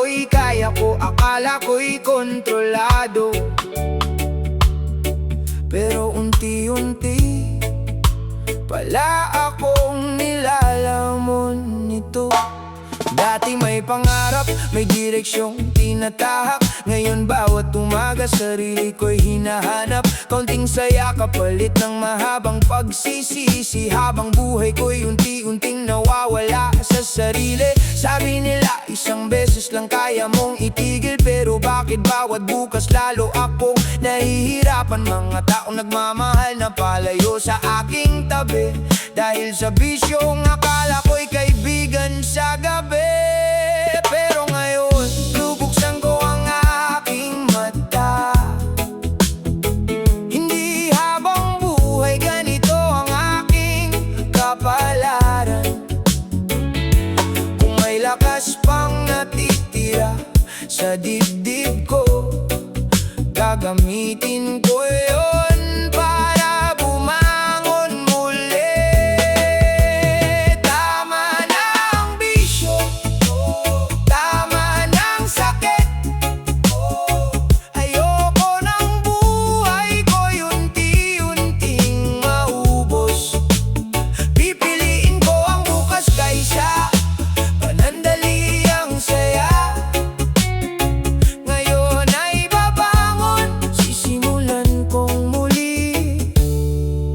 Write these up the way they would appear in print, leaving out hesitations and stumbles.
ko'y kaya ko, akala ko'y kontrolado. Pero unti-unti pala akong nilalamon nito. Dati may pangarap, may direksyong tinatahak. Ngayon bawat umaga sarili ko'y hinahanap. Kaunting saya kapalit ng mahabang pagsisisi. Habang buhay ko'y unti-unting nawawala sa sarili. Sabi nila isang beses lang kaya mong itigil, pero bakit bawat bukas lalo akong nahihirapan? Mga taong nagmamahal na palayo sa aking tabi, dahil sa bisyong akala ko'y kaibigan sa gabi. Pero ngayon, lubuksan ko ang aking mata. Hindi habang buhay ganito ang aking kapalaran. Kung may lakas pang natitira sa dibdib ko, gagamitin ko yun para bumangon muli. Tama na ang bisyo, tama na ang sakit. Ayoko ng buhay ko'y unti-unting maubos. Pipiliin ko ang bukas kaysa panandali ang saya. Ngayon ay babangon, sisimulan kong muli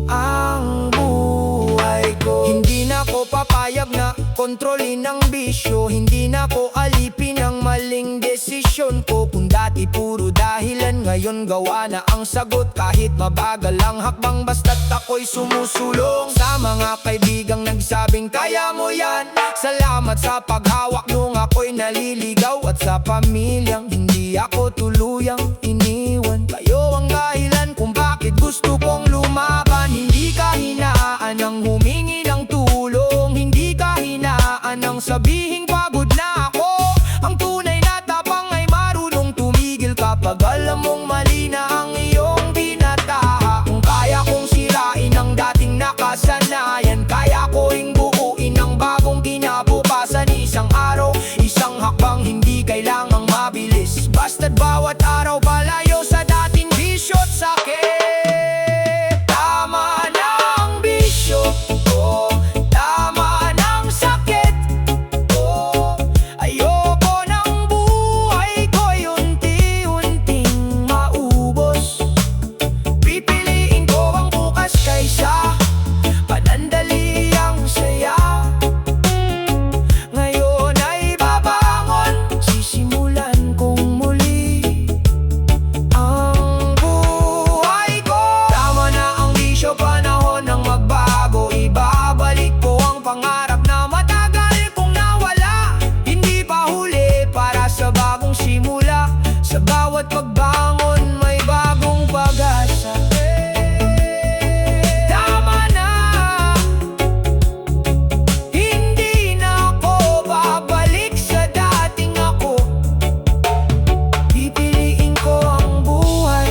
ang buhay ko. Hindi na ko papayag na kontrolin ang bisyo. Hindi na ko alipin ang maling desisyon ko. Kung dati puro dahilan, ngayon gawa na ang sagot. Kahit mabagal ang hakbang, basta't ako'y sumusulong. Sa mga kaibigang nagsabing kaya mo yan, salamat sa paghawak nung ako'y naliligaw. At sa pamilyang hindi ako tuluyang iniwan, kayo ang dahilan kung bakit gusto kong lumaban. Hindi kahinaan ang humingi ng tulong, hindi kahinaan ang sabihing pagod na ako. Ang tunay na tapang ay marunong tumigil kapag alam mong mali na ang iyong binataha. Kung kaya kong sirain ang dating nakasanayan, kaya ko ring buuin ang bagong kinabukasan. Isang araw, isang hakbang, hindi kailangang mabilis, basta't bawat araw palayo sa dating bisyo't sakit. Tama na ang bisyo, tama na ang sakit. Ayoko ng buhay ko'y unti-unting maubos. Pipiliin ko ang bukas kaysa panandali ang saya. Ngayon ay babangon, sisimulan kong muli ang buhay ko. Tama na ang bisyo, panahon ng magbago. Ibabalik ko ang pangarap na matagal kong nawala. Hindi pa huli para sa bagong simula. Sa bawat pagbangon may bagong pag-asa. Tama na, hindi na ako babalik sa dating ako. Pipiliin ko ang buhay,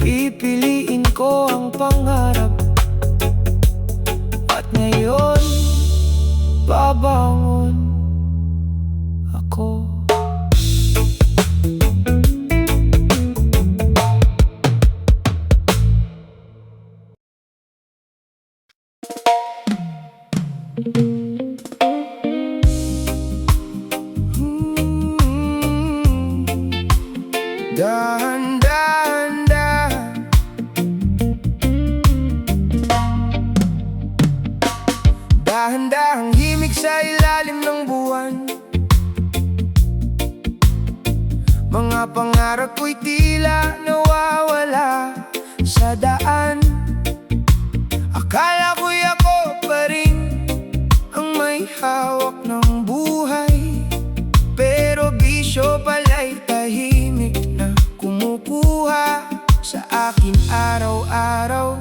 pipiliin ko ang pangarap. At ngayon, babangon ako. Dahan-dahan, dahan-dahang himig sa ilalim ng buwan. Mga pangarap ko'y tila nawawala sa daan. Akala ko'y ako pa rin ang may hawak ng buhay, pero bisyo pala'y tahimik na kumukuha sa akin araw-araw.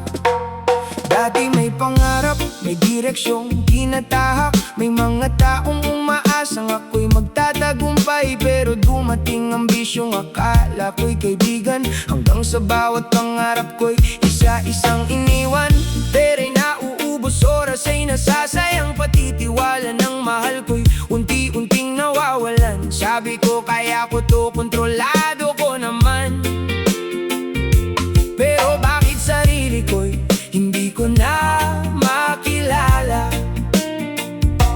Dati may pangarap, may direksyong tinatahak. May mga taong umaasang ako'y magtatagumpay, pero dumating ang bisyong akala ko'y kaibigan. Hanggang sa bawat pangarap ko'y isa-isang iniwan. Pera'y nauubos Kilos oras ay nasasayang, pati tiwala ng mahal ko'y unti-unting nawawalan. Sabi ko kaya ko to, kontrolado ko naman. Pero bakit sarili ko'y hindi ko na makilala?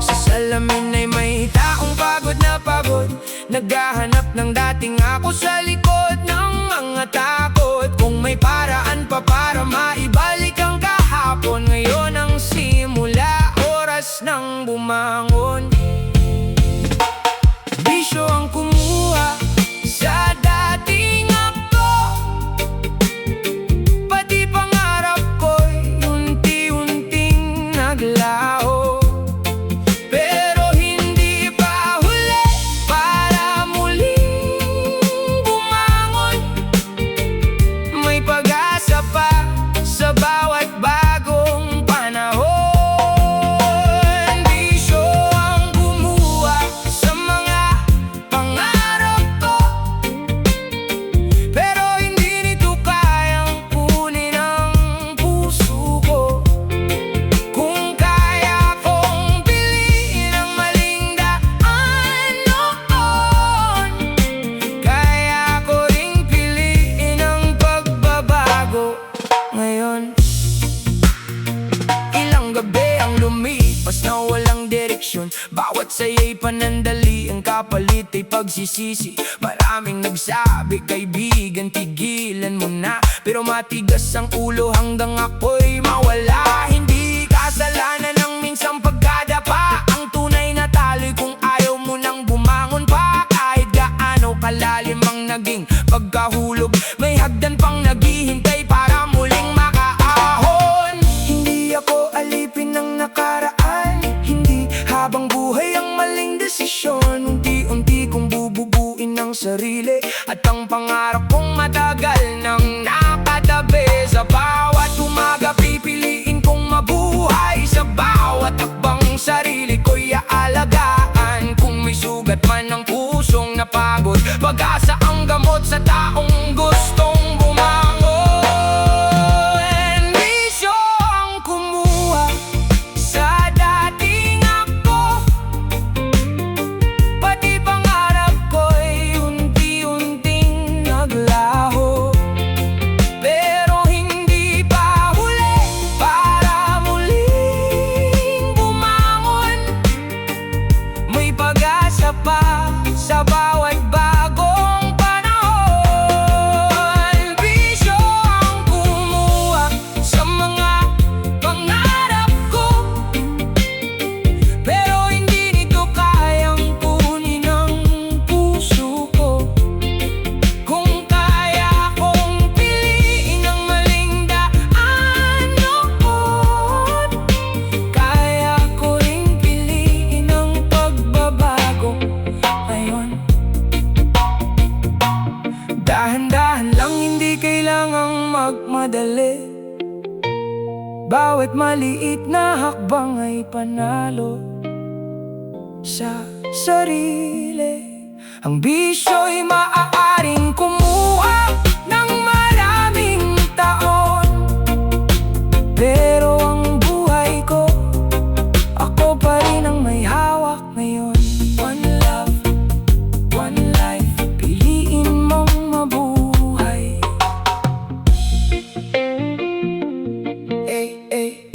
Sa salamin ay may taong pagod na pagod, naghahanap ng dating ako sa likod ng mga takot. Kung may paraan pa para maibalik ang kahapon, ngayon ang simula, oras ng bumangon. Bisyo ang kumuha sa dating ako, pati pangarap ko'y unti-unting naglaho. Pero hindi pa huli para muling bumangon. May pag-asa pa sa bawat bagong panahon. Bisyo ang kumuha sa mga pangarap ko, pero hindi nito kayang kunin ang puso ko. Kung kaya kong piliin ang maling daan noon, kaya ko ring piliin ang pagbabago ngayon. Ilang gabi ang lumipas na walang direksyon, bawat saya'y panandali, ang kapalit ay pagsisisi. Maraming nagsabi, kaibigan, tigilan mo na, pero matigas ang ulo hanggang ako'y mawala. Hindi kasalanan ng minsang pagkadapa, ang tunay na talo'y kung ayaw mo nang bumangon pa. Kahit gaano kalalim ang naging pagkahulog, may hagdan pang naghihintay para muling makaahon. Hindi ako alipin ng nakaraan, hindi habang buhay ang maling desisyon. Unti-unti kong bububuin ang sarili at ang pangarap kong matagal nang nakatabi. Sa bawat umaga pipiliin kong mabuhay, sa bawat hakbang sarili ko'y aalagaan. Kung may sugat man ang pusong napagod, pag-asa ang gamot sa taong gustong bumangon. Bisyo ang kumuha sa dating ako, pati pangarap ko'y unti-unting naglaho. Pero hindi pa huli para muling bumangon. May pag-asa pa sa bawat bagong panahon. Bisyo ang kumuha sa mga pangarap ko, pero hindi nito kayang kunin ang puso ko. Kung kaya kong piliin ang maling daan noon, kaya ko ring piliin ang pagbabago ngayon. Dahan-dahan lang, hindi kailangang magmadali. Bawat maliit na hakbang ay panalo sa sarili. Ang bisyo'y maaaring kumuha ng maraming taon, pero ang buhay ko, ako pa rin ang may hawak ngayon. One love, one life, piliin mong mabuhay. Eh, eh.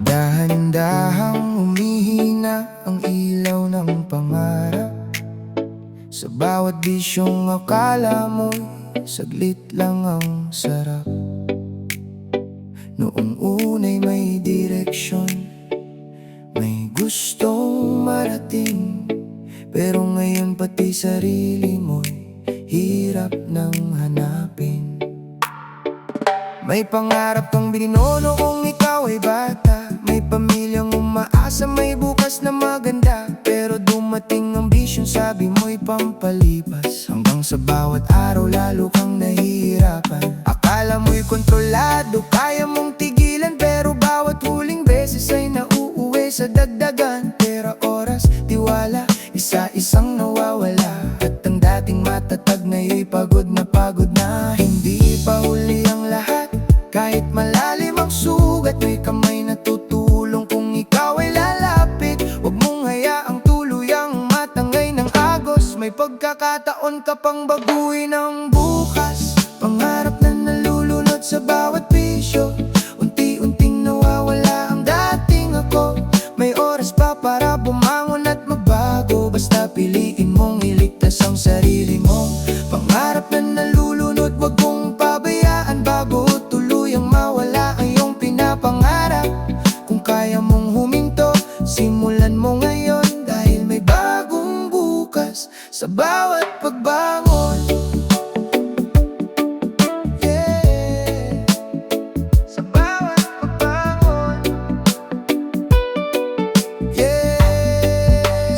Dahan-dahang humihina ang ilaw ng pangarap, sa bawat bisyong akala mo'y saglit lang ang sarap. Noong unay may direksyon, may gustong marating, pero ngayon pati sarili mo'y hirap nang hanapin. May pangarap kang binino noong ikaw ay bata, may pamilyang umaasa, may bukas na maganda, pero dumating ang bisyong sabi sinasabi mo'y pampalipas, hanggang sa bawat araw lalo kang nahihirapan. Akala mo'y kontrolado, kaya mong tigilan, pero bawat huling beses ay nauuwi sa dagdagan. Pera, oras, tiwala, isa-isang nawawala, at ang dating matatag ngayon'y pagod na. Hindi pa huli ang lahat, kahit malalim ang sugat, may kamay na tutulong kung ikaw ay lalapit. Huwag mong hayaang tuluyang matangay ng agos, may pagkakataon ka pang baguhin ang bukas. Pangarap na nalulunod sa bawat bisyo, unti-unting nawawala ang dating ako. May oras pa para bumangon at magbago, basta piliin mong iligtas ang sarili mo. Pangarap na nalulunod, wag mong pabayaan bago tuluyang mawala ang iyong pinapangarap. Kung kaya mong huminto, simulan mo ngayon, dahil may bagong bukas sa bawat pagbangon. Yeah, sa bawat pagbangon. Yeah,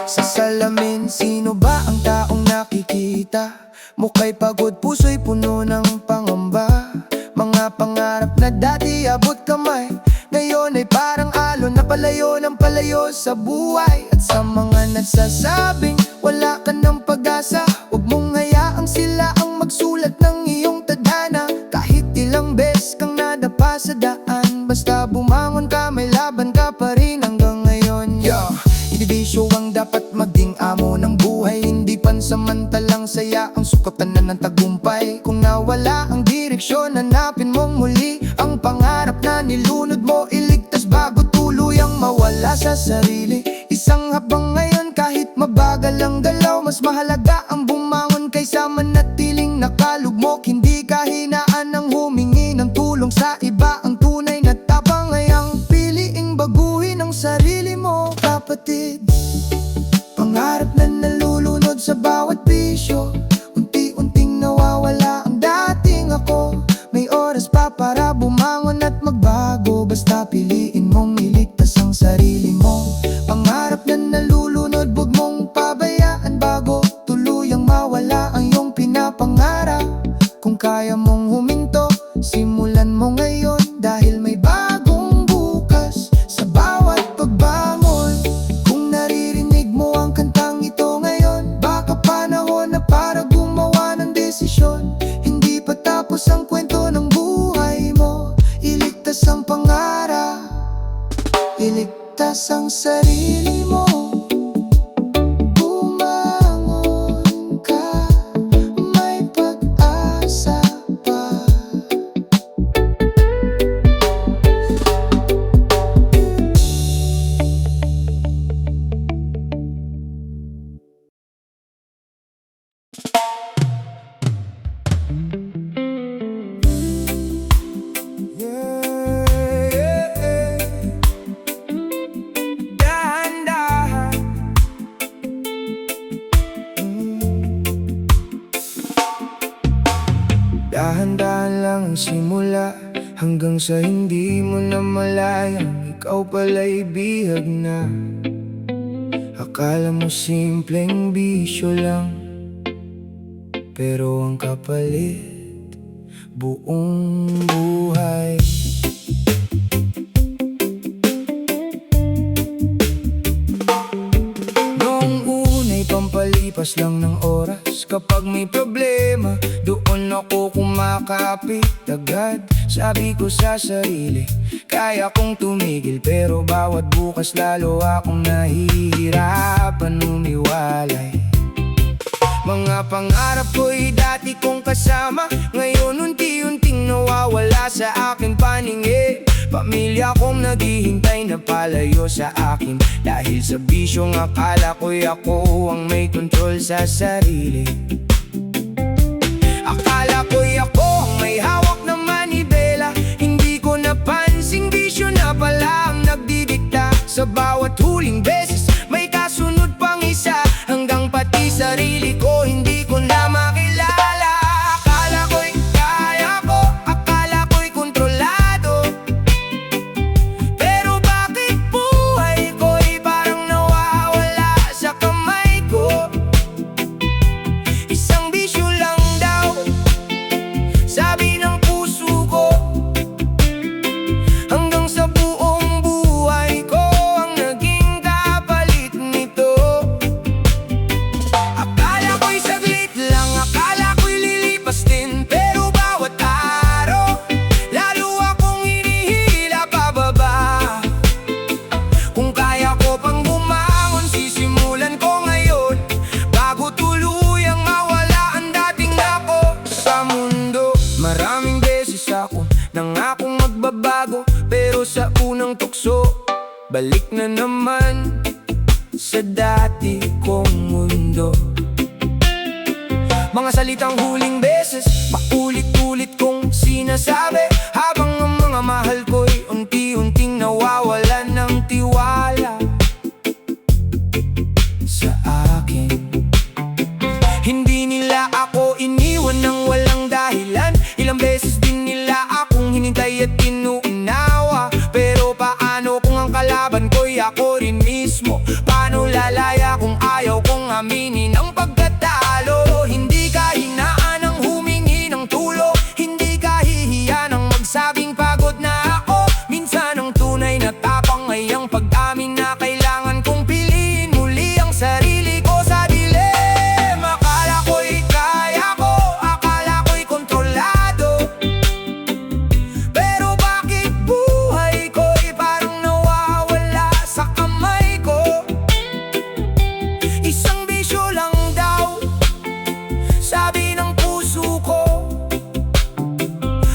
sa salamin, sino ba ang taong nakikita? Mukha'y pagod, puso'y puno ng pangamba. Mga pangarap na dati abot kamay, ngayon ay parang alon na palayo ng palayo sa buhay. At sa mga nagsasabing wala ka ng pag-asa, huwag mong hayaang sila ang magsulat ng iyong tadhana. Kahit ilang beses kang nadapa sa daan, basta bumangon ka, may laban ka pa rin hanggang ngayon. Idibisyo ang dapat maging amo ng buhay, hindi pansamantalang saya ang sukatan na ng tagumpay. Kung nawala ang direksyon, hanapin mong muli ang pangarap na nilunod mo, iligtas bago tuluyang mawala sa sarili. Isang habang ngayon, kahit mabagal ang galaw, mas mahalaga ang bumangon kaysa manatiling nakalugmok. Hindi kahinaan ang humingi ng tulong sa iba, ang tunay na tapang ay ang piliing baguhin ang sarili mo, kapatid. Pangarap na nalulunod sa bawat bisyo, unti-unting nawawala ang dating ako. May oras pa para bumangon at magbago, basta piliin mong iligtas ang sarili mo. Pangarap na nalulunod, huwag mong pabayaan bago tuluyang mawala ang iyong pinapangarap. Kung kaya mong huminto, simulan mo ngayon, dahil may bagong bukas sa bawat pagbangon. Kung naririnig mo ang kantang ito ngayon, baka panahon na para gumawa ng desisyon. Hindi pa tapos ang kwento ng buhay mo, iligtas ang pangarap, iligtas ang sarili mo. Bumangon ka, may pag-asa pa. Dahan-dahan, dahan-dahan lang ang simula, hanggang sa hindi mo na malayang ikaw pala'y bihag na. Akala mo simpleng bisyo lang, pero ang kapalit, buong buhay. Noong una'y pampalipas lang ng oras, kapag may problema, doon ako kumakapit agad. Sabi ko sa sarili, kaya kong tumigil, pero bawat bukas lalo akong nahihirapan umiwalay. Mga pangarap ko'y dati kong kasama, ngayon unti-unting nawawala sa aking paningin. Pamilya kong naghihintay na palayo sa akin, dahil sa bisyong akala ko'y ako ang may kontrol sa sarili. Akala ko'y ako ang may hawak na manibela, hindi ko napansing bisyo na pala ang nagdidikta. Sa bawat huling beses may kasunod pang isa, hanggang pati sarili ko hindi ko na makilala. Akala ko'y kaya ko, akala ko'y kontrolado, pero bakit buhay ko'y parang nawawala sa kamay ko? unang tukso, balik na naman sa dati kong mundo. Mga salitang huling beses, paulit-ulit kong sinasabi, habang ang mga mahal ko'y unti-unting nawawalan ng tiwala sa akin. Hindi nila ako iniwan ng walang dahilan. Ilang beses din nila akong hinintay at inuunawa. Pero paano kung ang kalaban ko'y ako rin mismo? Paano lalaya kung ayaw kong aminin ang pagkatalo? Hindi ka hinaan ng humingi ng tulong, hindi ka hihiya ng magsabing pagod na ako. Minsan ang tunay na tapang ay ang pag-amin na kailangan kong piliin muli ang sarili ko sa dilim. Akala ko'y kaya ko, akala ko'y kontrolado, pero bakit buhay ko'y parang nawawala sa kamay ko? Isang bisyo lang daw, sabi ng puso ko,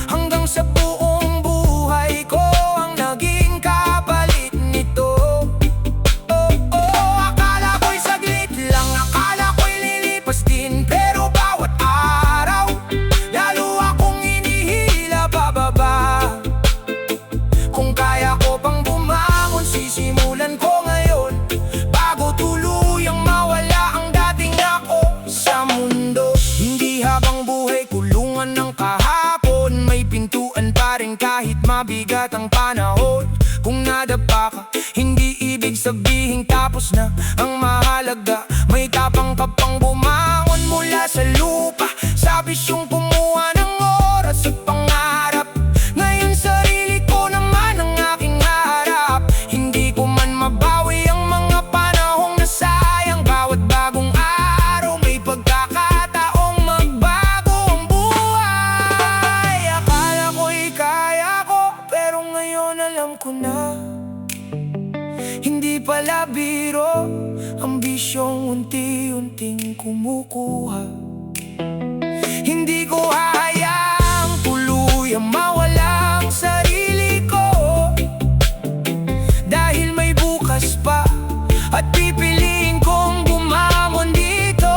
hanggang sa buong buhay ko ang naging kapalit nito. Akala ko'y saglit lang, akala ko'y lilipas din, pero bawat araw lalo akong inihila pababa. Kung kaya ko pang bumangon, sisimulan ko ngayon, bago tuluyang mawala ang dating ako sa mundo. Hindi habang buhay kulungan ng kahapon, may pintuan pa rin kahit mabigat ang panahon. Kung nadapa ka, hindi ibig sabihin tapos na ang mahalaga. May tapang ka pang bumangon mula sa lupa, sa bisyong kumuha ng oras at pangarap. Ngayon sarili ko naman ang aking harap. Hindi ko man mabawi ang mga panahong nasayang. Bawat bagong araw may pagkakataong magbago ang buhay. Akala ko'y kaya ko, pero ngayon alam ko na hindi pala biro ang bisyong unti-unting kumukuha. Hindi ko hahayaang tuluyang mawala ang sarili ko, dahil may bukas pa at pipiliin kong bumangon dito.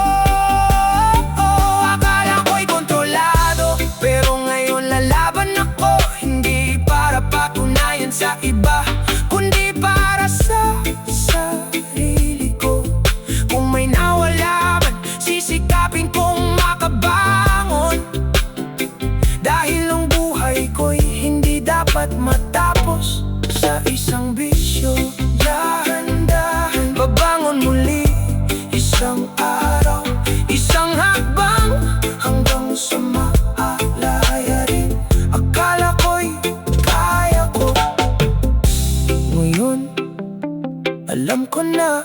Akala ko'y kontrolado, pero ngayon lalaban ako. Hindi para patunayan sa iba, kundi para sa sarili ko. Kung may nawala man, sisikapin kong makabangon, dahil ang buhay ko'y hindi dapat matapos sa isang bisyo. Dahan-dahan babangon muli, isang araw, isang hakbang, hanggang sa maalaya rin. Akala ko'y kaya ko, ngayon alam ko na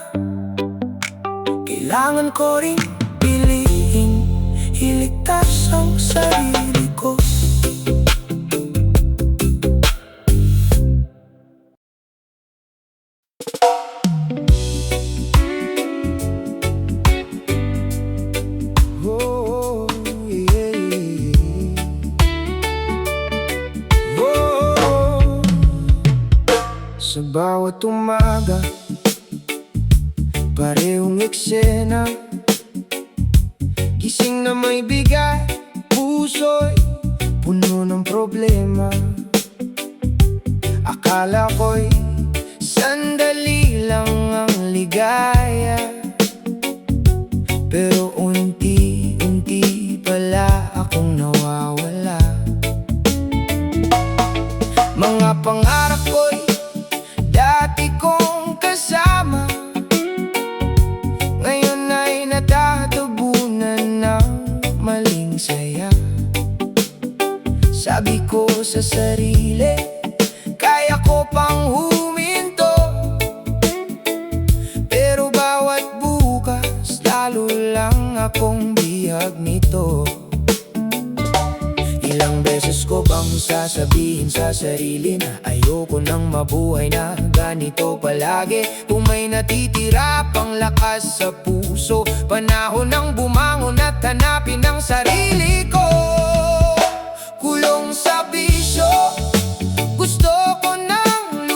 kailangan ko rin piliin iligtas ang sarili ko. Oh, yeah, yeah. Oh, sa bawat umaga, parehong eksena, gising na may bigat, puso'y puno ng problema. Akala ko'y sandali lang ang ligaya, pero unti-unti pala akong nawawala. Mga pangarap ko'y dati kong kasama, ngayon ay natatabunan ng maling saya. Sabi ko sa sarili, kaya ko pang huminto, pero bawat bukas lalo lang akong bihag nito. Ilang beses ko bang sasabihin sa sarili na ayoko nang mabuhay na ganito palagi? Kung may natitira pang lakas sa puso, panahon ng bumangon at hanapin ang sarili ko. Kulong sa bisyo, gusto ko nang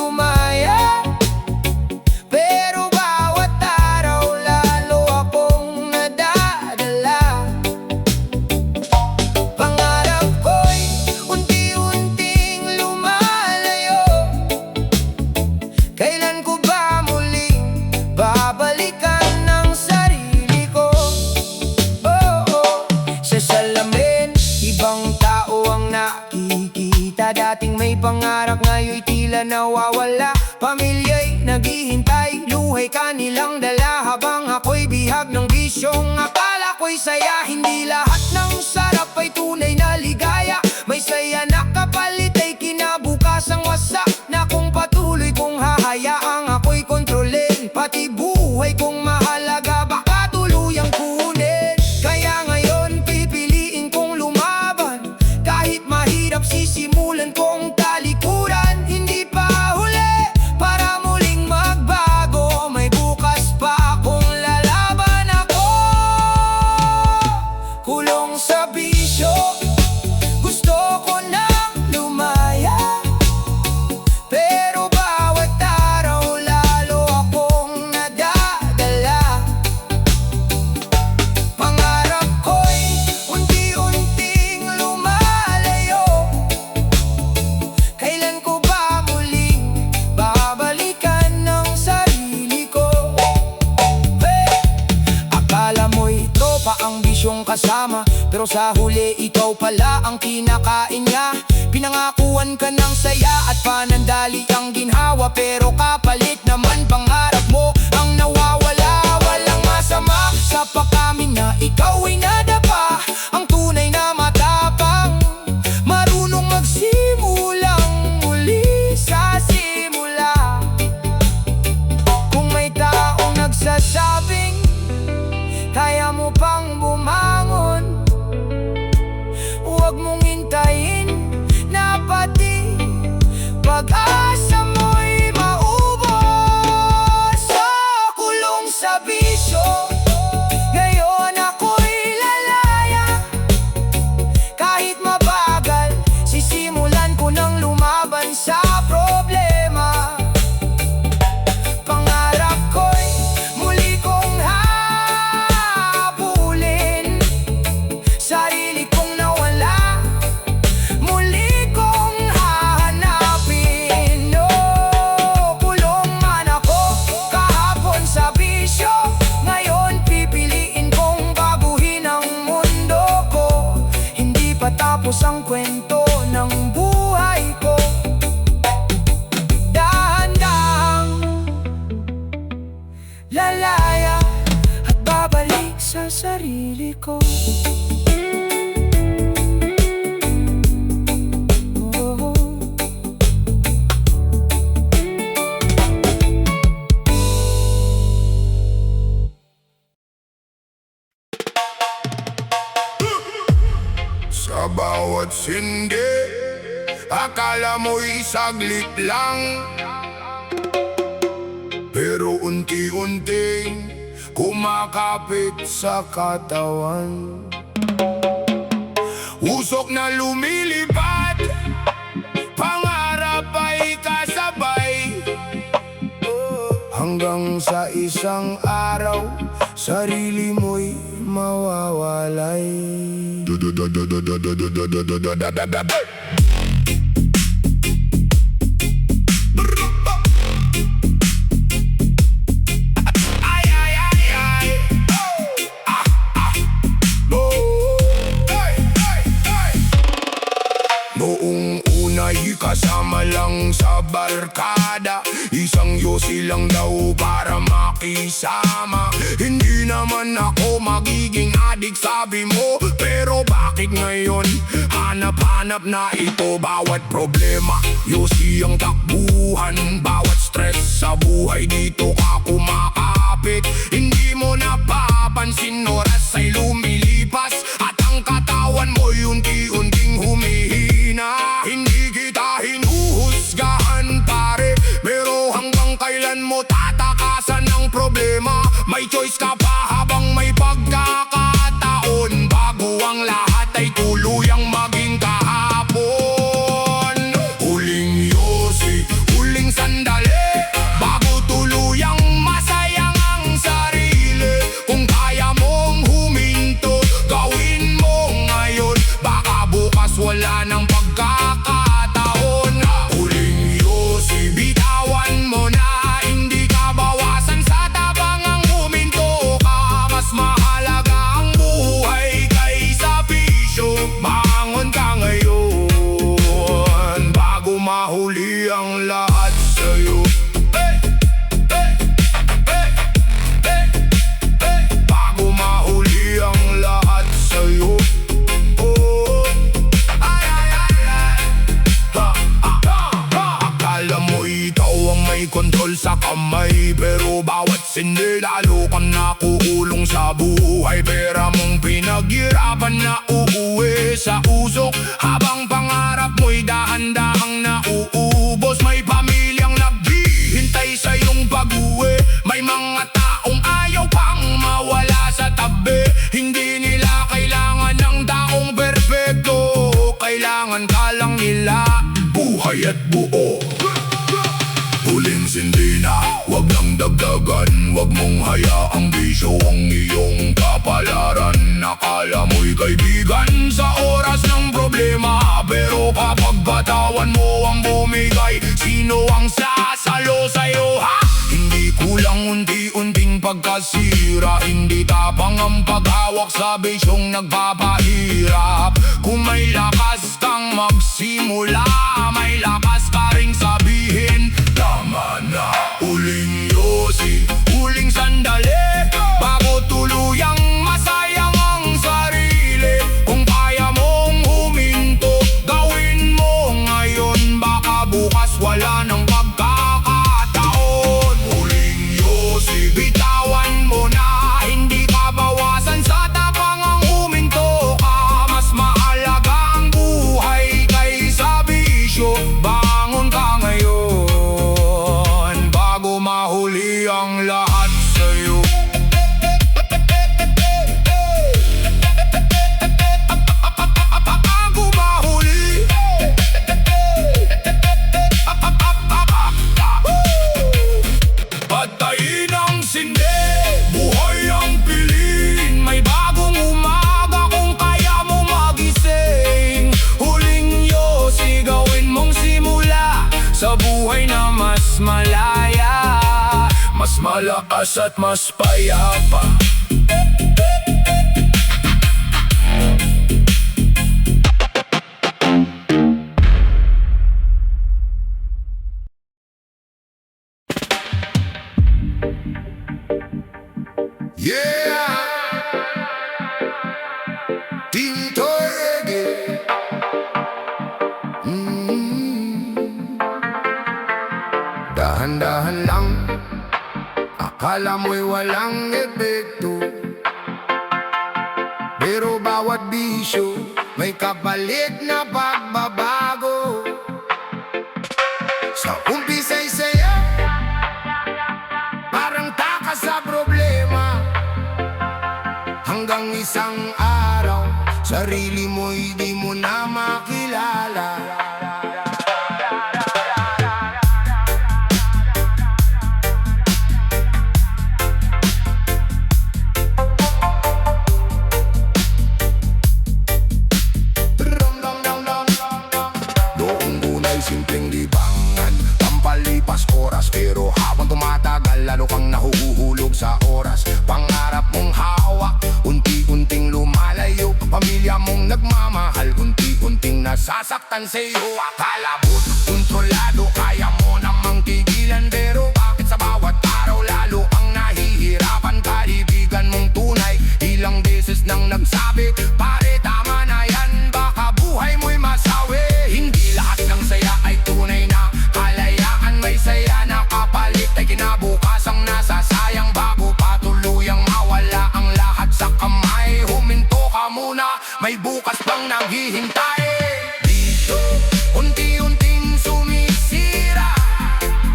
nawawala. Pamilya'y naghihintay, luhay kanilang dala, habang ako'y bihag ng bisyong akala ko'y saya. Hindi lahat ng sarap ay tunay na ligaya, may saya na kapalit ay kinabukasang wasak, na kung patuloy kong hahayaang ako'y kontrolin, pati buhay kong mahalaga baka tuluyang kunin. Kaya ngayon pipiliin kong lumaban, kahit mahirap sisimulan kong talikuran. Hindi pa huli para muling magbago, may bukas pa akong lalaban. Ako kulong sa bisyo, gusto ko nang lumaya, pero bawat araw lalo akong nadadala. Pangarap ko'y unti-unting lumalayo, kailan ko ba muling babalikan ng sarili ko? Akala mo'y tropa ang bisyong kasama, pero sa huli ikaw pala ang kinakain niya. Pinangakuan ka ng saya at panandali ang ginhawa, pero kapalit naman pangarap mo ang nawawala. Walang masama sa pagkamin na ikaw ay nadapa, ang tunay na matapang, marunong magsimulang muli sa simula. Kung may taong nagsasabing kaya mo pang bumangon, huwag mong hintayin na pati pag-asa mo'y maubos. Kulong sa bisyo, ngayon ako'y lalaya, kahit mabagal sisimulan ko nang lumaban sa problema. Pangarap ko'y muli kong habulin, sarili kong nawala muli kong hahanapin. Kulong man ako kahapon sa bisyo, ngayon pipiliin kong baguhin ang mundo ko. Hindi pa tapos ang kwento ng buhay ko, dahan-dahang lalaya at babalik sa sarili ko. Sa bawat sindi, akala mo'y saglit lang, pero unti-unting kumakapit sa katawan. Usok na lumilipad, pangarap ay kasabay, hanggang sa isang araw sarili mo'y mawawalay. Noong una'y kasama lang sa barkada, isang yosi lang daw para makisama. Hindi naman ako magiging adik sabi mo, pero bakit ngayon hanap-hanap na ito? Bawat problema, yosi ang takbuhan, bawat stress sa buhay dito ka kumakapit. Hindi mo napapansin oras ay lumilipas, at ang katawan mo'y unti-unting humihina. Hindi kita hinuhusgahan pare, pero hanggang kailan mo tatakasan ang problema? May choice ka pa habang may pagkakataon, bago ang lahat ay tuluyang maging kahapon. Huling yosi, huling sandali, bago tuluyang masayang ang sarili. Kung kaya mong huminto, sa'yo. Bago mahuli ang lahat sa'yo. Oh, ay, ay, ay, ay. Ha, ha, ha, ha. Akala mo ikaw ang may kontrol sa kamay, pero bawat sindi lalo kang nakukulong sa buhay. Pera mong pinaghirapan na uuwi sa usok, habang pangarap mo'y dahan-dahang nauubos. May pamilyang naghihintay sa iyong pag-uwi, may mga taong ayaw pang mawala sa tabi. Hindi nila kailangan ng taong perpekto, kailangan ka lang nila buhay at buo. Huling sindi na, wag lang dagdagan, wag mong hayaang bisyo ang iyong kapalaran. Akala mo'y kaibigan sa oras ng problema, pero kapag batawan mo ang bumigay, sino ang sasalo sa'yo, ha? Hindi kulang unti-unting pagkasira, hindi tapang ang paghawak sa bisyong nagpapahirap. Kung may lakas kang magsimula, may lakas ka ring sabihin, tama na. Huling yosi, huling sandali, bago tuluyang masayang ang sarili. Kung kaya mong huminto, gawin mo ngayon, baka bukas wala nang pagkakataon. Huling yosi, bitawan mo na, hindi ka bawasan sa tapang ang huminto ka. Mas mahalaga ang buhay kaysa bisyo, bangon ka ngayon, bago mahuli ang lahat sa'yo. Bago mahuli, patayin ang sindi, buhay ang piliin. May bagong umaga kung kaya mo magising. Huling yosi, gawin mong simula sa buhay na mas malaya, mas malakas at mas payapa. Yeah, Tinto Reggae. Dahan-dahan lang, akala mo'y walang epekto, pero bawat bisyo may kapalit na pagbabago. Sa umpisa'y saya, parang takas sa problema, hanggang isang araw, sarili mo'y di mo na makilala. Noong una'y simpleng libangan, pampalipas oras, pero habang tumatagal, lalo kang nahuhulog sa oras. Pangarap mong hawak, unti-unting lumalayo, pamilya mong nagmamahal, unti-unting nasasaktan sa'yo. Akala mo kontrolado, kaya mo namang tigilan, pero bakit sa bawat araw lalo ang nahihirapan? Kaibigan mong tunay, ilang beses nang nagsabi, pare tama na yan, baka buhay mo'y masawi. Hindi lahat ng saya ay tunay na kalayaan, may saya na kapalit ay kinabukasang nasasayang, bago pa tuluyang mawala ang lahat sa kamay. Huminto ka muna, may bukas pang naghihintay. Dito, unti-unting sumisira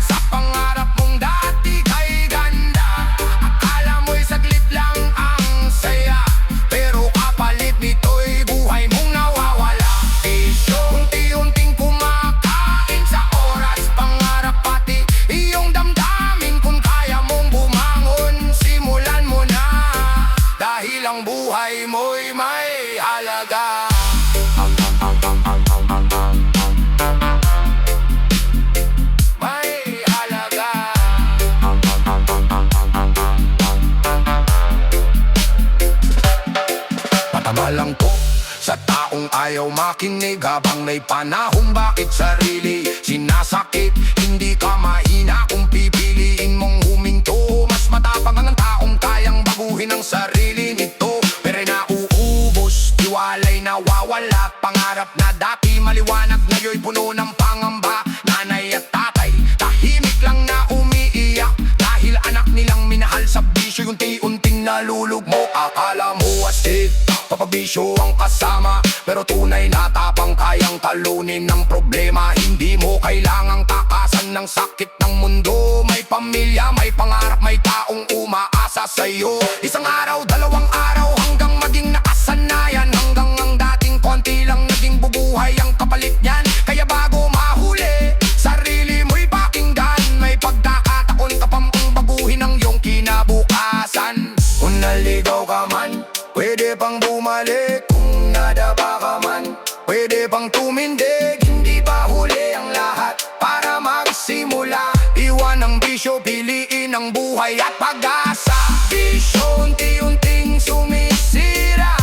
sa pangarap mong dati kay ganda. Akala mo'y saglit lang ang saya, pero kapalit nito'y buhay mong nawawala. Dito, unti-unting kumakain sa oras, pangarap pati iyong damdamin. Kung kaya mong bumangon, simulan mo na, dahil ang buhay mo'y may halaga. May halaga. Patama lang to sa taong ayaw makinig, habang may panahon bakit sarili sinasakit. Hindi ka pero tunay na tapang kayang talunin ng problema. Hindi mo kailangang takasan ng sakit ng mundo. May pamilya, may pangarap, may taong umaasa sa'yo. Isang araw, dalawang araw, hanggang maging nakasanayan. Hanggang ang dating konti lang naging bubuhay ang kapalit niyan. Kaya bago mahuli, sarili mo'y pakinggan. May pagkakataon ka pang baguhin ang iyong kinabukasan. Kung naligaw ka man, pwede pang bumalik. Kung nadapa ka man, pwede pang tumindig. Hindi pa huli ang lahat para magsimula. Iwan ang bisyo, piliin ang buhay at pag-asa. Bisyo unti-unting sumisira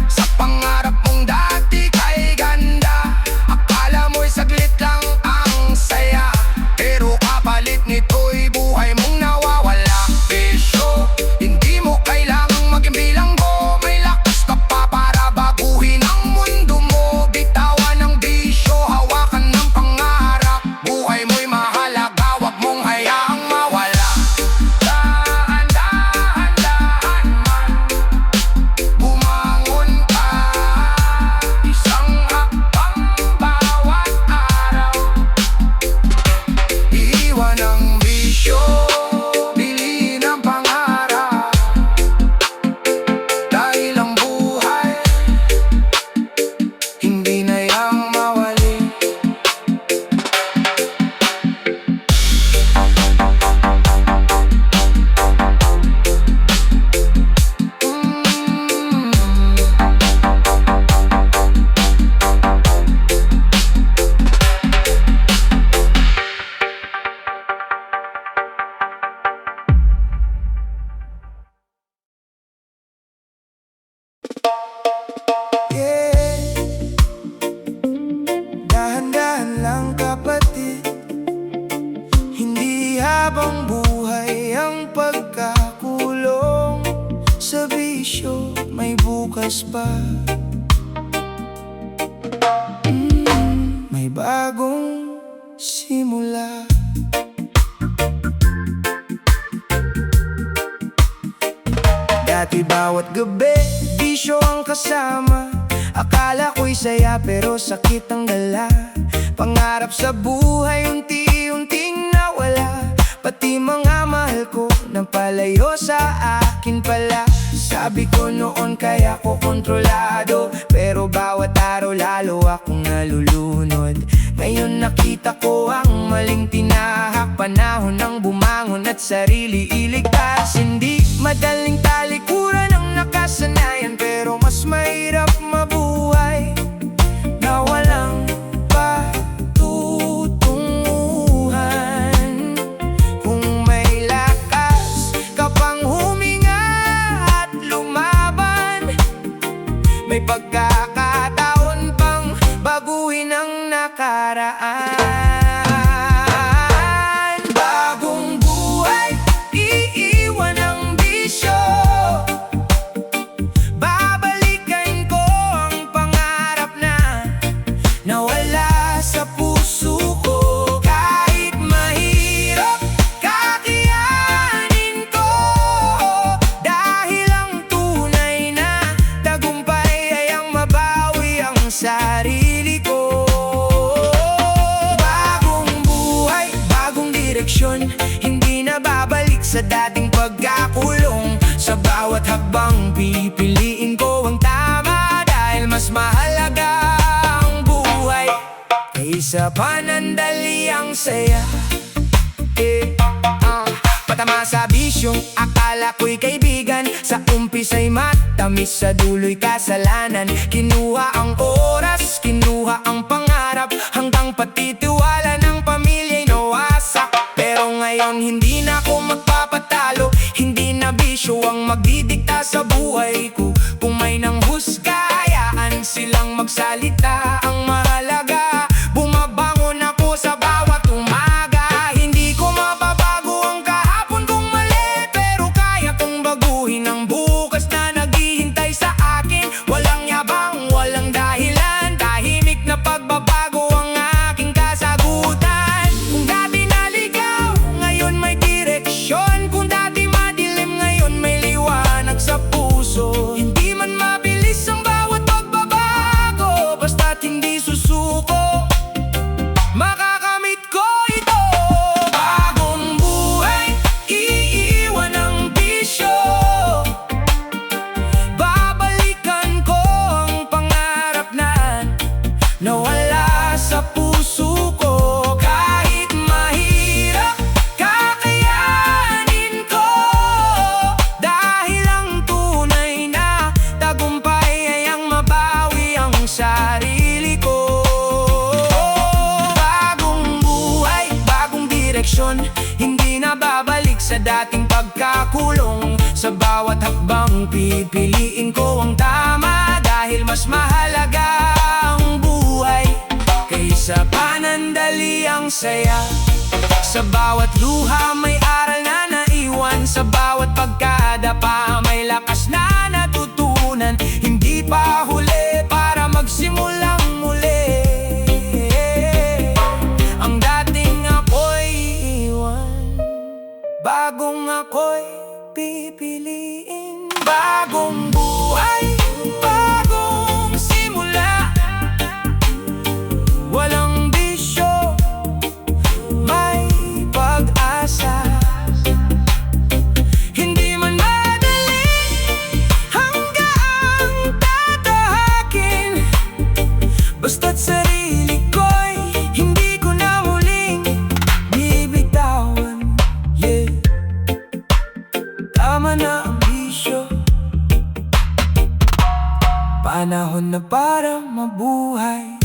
sa pangarap mong dati kay ganda. Akala mo'y saglit lang ang saya, pero kapalit nito'y buhay mong nawawala. Bisyo, hindi mo kailangang maging bilanggo. May lakas ka pa para baguhin ang mundo mo. Bitawan ang bisyo, hawakan ng pangarap. Buhay mo'y mahalaga, wag mong hayaang mawala. Dahan-dahan man, bumangon ka. Isang hakbang bawat araw. Iwan ang bisyo, piliin ang pangarap. Dahil ang buhay hindi na yang mawali. Yeah. Dahan-dahan lang kapatid, hindi habang buhay ang pagkakulong sa bisyo, may bukas pa. May bagong simula. Dati bawat gabi, bisyo ang kasama. Akala ko'y saya pero sakit ang dala. Pangarap sa buhay unti-unting nawala. Pati mga mahal ko napalayo sa akin pala. Sabi ko noon kaya ko kontrolado, pero bawat araw lalo akong nalulunod. Ngayon nakita ko ang maling tinahak. Panahon ng bumangon at sarili iligtas. Hindi madaling talikuran ang nakasanayan, pero mas mahirap mabuhay na walang patutunguhan. Kung may lakas ka pang huminga at lumaban, may pagkakataon pang baguhin ang nakaraan. Bagong buhay, iiwan ang bisyo. Babalikan ko ang pangarap na nawala sa puso ko. Kahit mahirap, kakayanin ko. Dahil ang tunay na tagumpay ay ang mabawi ang sarili ko. Bagong buhay, bagong direksyon, hindi na babalik sa dating pagkakulong. Sa bawat hakbang pipiliin ko ang tama, dahil mas mahalaga ang buhay kaysa panandaliang saya. Patama sa bisyong akala ko'y kaibigan. Sa umpisa'y matamis, sa dulo'y kasalanan. Kinuha ang oras, kinuha ang pangarap, hanggang pati tiwala ng pamilya'y nawasak. Pero ngayon hindi na ako magpapatalo. Hindi na bisyo ang magdidikta sa buhay ko. Kung may nanghusga, hayaan silang magsalita. Ang mahalaga, bumabangon ako sa bawat umaga. Hindi ko mababago ang kahapon kung mali, pero kaya kong baguhin ang bukas na naghihintay sa akin. Walang yabang, walang dahilan, direksyon, hindi na babalik sa dating pagkakulong. Sa bawat hakbang pipiliin ko ang tama, dahil mas mahalaga ang buhay kaysa panandali ang saya. Sa bawat luha may aral na naiwan, sa bawat pagkadapa may lakas na natutunan. Hindi pa huli para magsimulang muli, ang dating ako'y iwan, bagong ako'y pipiliin. Bagong buhay, bagong simula, walang bisyo, may pag-asa. Hindi man madali hanggang tatahakin, basta't sarili ko'y hindi ko na muling bibitawan. Yeah, tama na ang bisyo, panahon na para mabuhay.